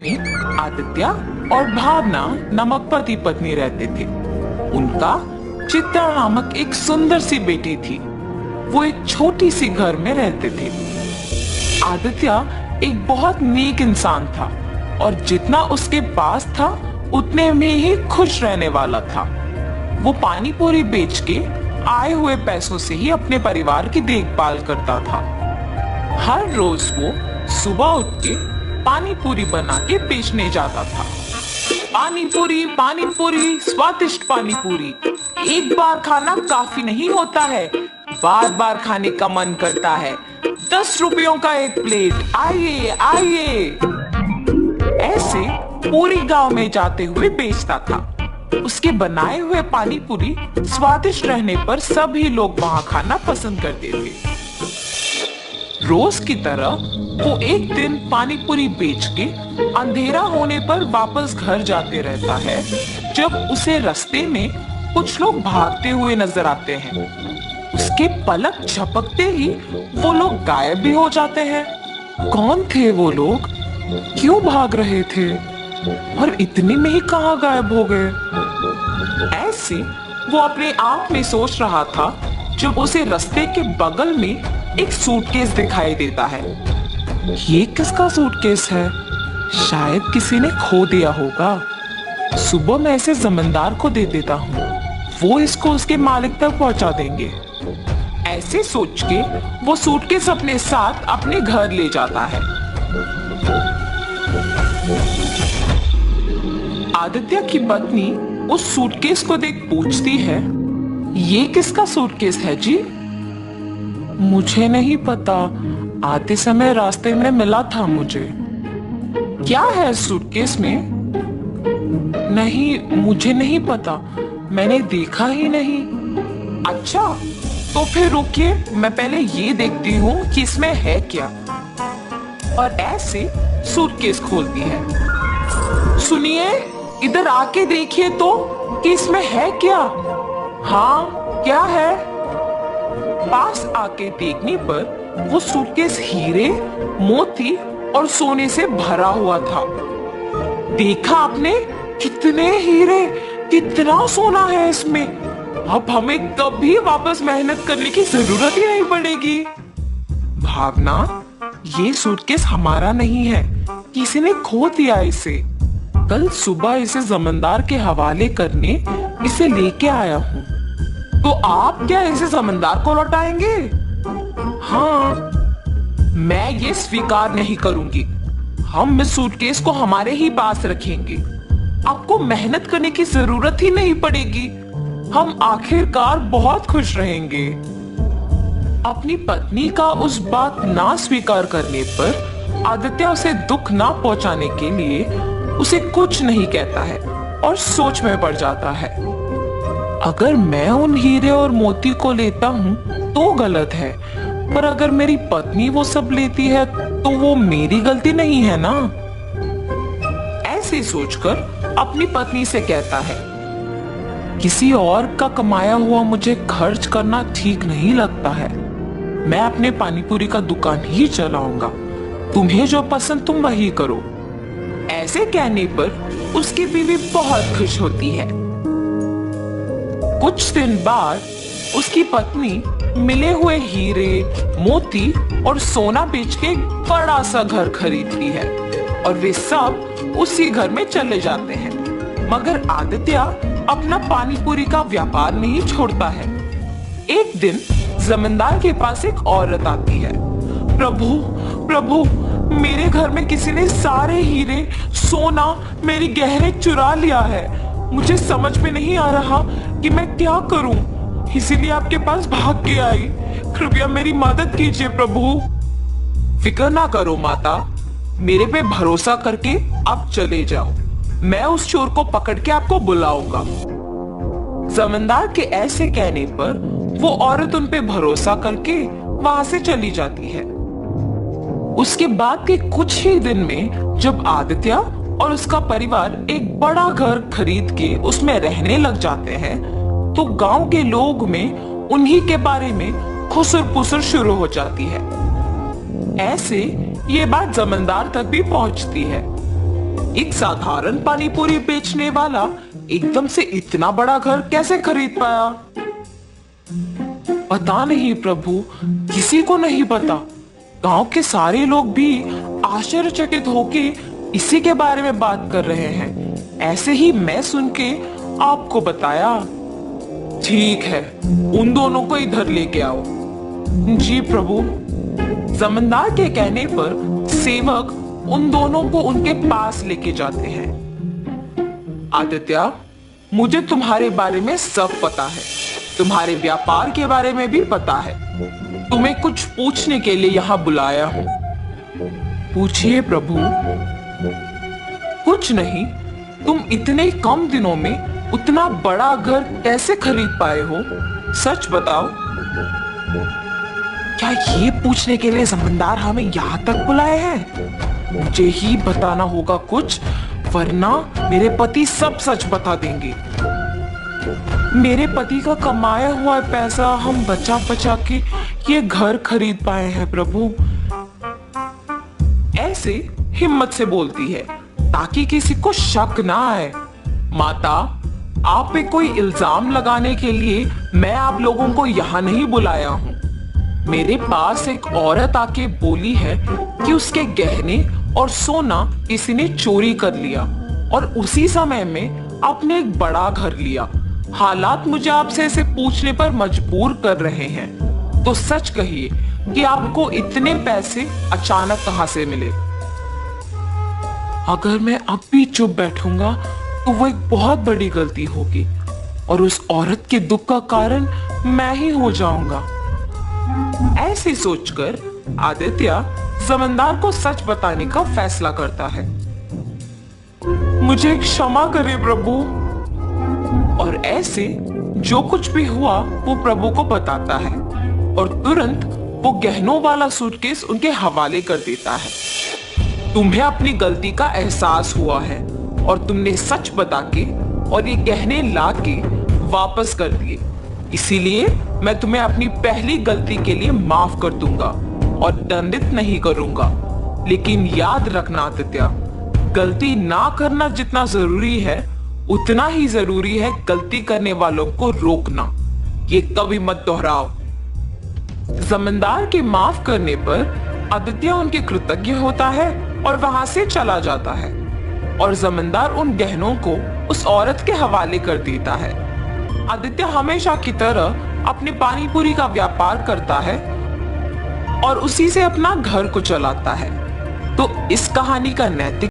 में आदित्य और भावना नामक पति पत्नी रहते थे। उनका चित्रा नामक एक सुंदर सी बेटी थी। वो एक छोटी सी घर में रहते थे। आदित्य एक बहुत नेक इंसान था और जितना उसके पास था उतने में ही खुश रहने वाला था। वो पानी पूरी बेच के आए हुए पैसों से ही अपने परिवार की देखभाल करता था। हर रोज वो सुबह उठ के पानी पूरी बना के बेचने जाता था। पानी पूरी स्वादिष्ट पानी पूरी। एक बार खाना काफी नहीं होता है, बार बार खाने का मन करता है। 10 रुपयों का एक प्लेट, आइए आइए। ऐसे पूरी गांव में जाते हुए बेचता था। उसके बनाए हुए पानी पूरी स्वादिष्ट रहने पर सभी लोग वहां खाना पसंद करते थे। रोज की तरह वो एक दिन पानी पूरी बेच के अंधेरा होने पर वापस घर जाते रहता है, जब उसे रास्ते में कुछ लोग भागते हुए नजर आते हैं। उसके पलक झपकते ही वो लोग गायब भी हो जाते हैं। कौन थे वो लोग? क्यों भाग रहे थे? और इतने में ही कहां गायब हो गए? ऐसे वो अपने आप में सोच रहा था जब उसे रास्ते के बगल में एक सूटकेस दिखाई देता है। ये किसका सूटकेस है? शायद किसी ने खो दिया होगा। सुबह मैं इसे जमींदार को दे देता हूँ, वो इसको उसके मालिक तक पहुंचा देंगे। ऐसे सोच के वो सूटकेस अपने साथ अपने घर ले जाता है। आदित्य की पत्नी उस सूटकेस को देख पूछती है, ये किसका सूटकेस है जी? मुझे नहीं पता, आते समय रास्ते में मिला था मुझे। क्या है सूटकेस में? नहीं, मुझे नहीं पता, मैंने देखा ही नहीं। अच्छा, तो फिर रुकिए, मैं पहले ये देखती हूँ कि इसमें है क्या। और ऐसे सूटकेस खोलती है। सुनिए, इधर आके देखिए तो कि इसमें है क्या। हाँ, क्या है? पास आके देखने पर वो सूटकेस हीरे, मोती और सोने से भरा हुआ था। देखा आपने, कितने हीरे, कितना सोना है इसमें। अब हमें कभी वापस मेहनत करने की जरूरत ही नहीं पड़ेगी। भावना, ये सूटकेस हमारा नहीं है, किसी ने खो दिया इसे। कल सुबह इसे जमींदार के हवाले करने इसे लेके आया हूँ। तो आप क्या इसे जमींदार को लौटाएंगे? हाँ, मैं ये स्वीकार नहीं करूंगी। हम इस सूटकेस को हमारे ही पास रखेंगे। आपको मेहनत करने की जरूरत ही नहीं पड़ेगी। हम आखिरकार बहुत खुश रहेंगे। अपनी पत्नी का उस बात ना स्वीकार करने पर आदित्य उसे दुख ना पहुंचाने के लिए उसे कुछ नहीं कहता है और सोच में पड़ जाता है। अगर मैं उन हीरे और मोती को लेता हूँ तो गलत है, पर अगर मेरी पत्नी वो सब लेती है तो वो मेरी गलती नहीं है ना। ऐसे सोचकर अपनी पत्नी से कहता है, किसी और का कमाया हुआ मुझे खर्च करना ठीक नहीं लगता है। मैं अपने पानीपुरी का दुकान ही चलाऊंगा। तुम्हें जो पसंद तुम वही करो। ऐसे कहने पर उसकी बीवी बहुत खुश होती है। कुछ दिन बाद उसकी पत्नी मिले हुए हीरे, मोती और सोना बेच के एक बड़ा सा घर खरीदती है और वे सब उसी घर में चले जाते हैं। मगर आदित्य अपना पानीपुरी का व्यापार नहीं छोड़ता है। एक दिन जमींदार के पास एक औरत आती है। प्रभु, प्रभु, मेरे घर में किसी ने सारे हीरे, सोना, मेरी गहने चुरा लिया है। मुझे समझ में नहीं आ रहा कि मैं क्या करूं, इसीलिए आपके पास भाग के आई। कृपया मेरी मदद कीजिए प्रभु। फिक्र ना करो माता, मेरे पे भरोसा करके आप चले जाओ। मैं उस चोर को पकड़ के आपको बुलाऊंगा। जमींदार के ऐसे कहने पर वो औरत उन पे भरोसा करके वहां से चली जाती है। उसके बाद के कुछ ही दिन में जब आदित्य और उसका परिवार एक बड़ा घर खरीद के उसमें रहने लग जाते हैं, तो गांव के लोग में उन्हीं के बारे में खुसर पुसर शुरू हो जाती है। ऐसे ये बात जमींदार तक भी पहुंचती है। एक साधारण पानी पूरी बेचने वाला एकदम से इतना बड़ा घर कैसे खरीद पाया? पता नहीं प्रभु, किसी को नहीं पता। गांव के सारे लोग भी आश्चर्यचकित होके इसी के बारे में बात कर रहे हैं। ऐसे ही मैं सुन के आपको बताया। ठीक है, उन दोनों को इधर लेके आओ। जी प्रभु। जमींदार के कहने पर सेवक उन दोनों को उनके पास लेके जाते हैं। आदित्य, मुझे तुम्हारे बारे में सब पता है, तुम्हारे व्यापार के बारे में भी पता है। तुम्हें कुछ पूछने के लिए यहाँ बुलाया हूँ। पूछिए प्रभु। कुछ नहीं, तुम इतने कम दिनों में उतना बड़ा घर कैसे खरीद पाए हो? सच बताओ। क्या ये पूछने के लिए जमींदार हमें यहाँ तक बुलाए हैं? मुझे ही बताना होगा कुछ, वरना मेरे पति सब सच बता देंगे। मेरे पति का कमाया हुआ पैसा हम बचा बचा के ये घर खरीद पाए हैं प्रभु। ऐसे हिम्मत से बोलती है ताकि किसी को शक ना आए। माता, आप पे कोई इल्जाम लगाने के लिए मैं आप लोगों को यहाँ नहीं बुलाया हूँ। मेरे पास एक औरत आके बोली है कि उसके गहने और सोना किसी ने चोरी कर लिया और उसी समय में आपने एक बड़ा घर लिया। हालात मुझे आपसे ऐसे पूछने पर मजबूर कर रहे हैं। तो सच कहिए कि आपको इतने पैसे अचानक कहां से मिले? अगर मैं अब भी चुप बैठूंगा तो वो एक बहुत बड़ी गलती होगी और उस औरत के दुख का कारण मैं ही हो जाऊंगा। ऐसे सोचकर आदित्य जमींदार को सच बताने का फैसला करता है। मुझे क्षमा करें प्रभु। और ऐसे जो कुछ भी हुआ वो प्रभु को बताता है और तुरंत वो गहनों वाला सूटकेस उनके हवाले कर देता है। तुम्हें अपनी गलती का एहसास हुआ है और तुमने सच बता के और ये गहने ला के वापस कर दिए। इसीलिए मैं तुम्हें अपनी पहली गलती के लिए माफ कर दूंगा और दंडित नहीं करूंगा। लेकिन याद रखना आदित्य, गलती ना करना जितना जरूरी है उतना ही जरूरी है गलती करने वालों को रोकना। ये कभी मत दोहराओ। जमींदार के माफ करने पर आदित्य उनके कृतज्ञ होता है और वहां से चला जाता है और जमींदार उन गहनों को उस औरत के हवाले कर देता है। आदित्य हमेशा की तरह अपने पानी पूरी का व्यापार करता है और उसी से अपना घर को चलाता है। तो इस कहानी का नैतिक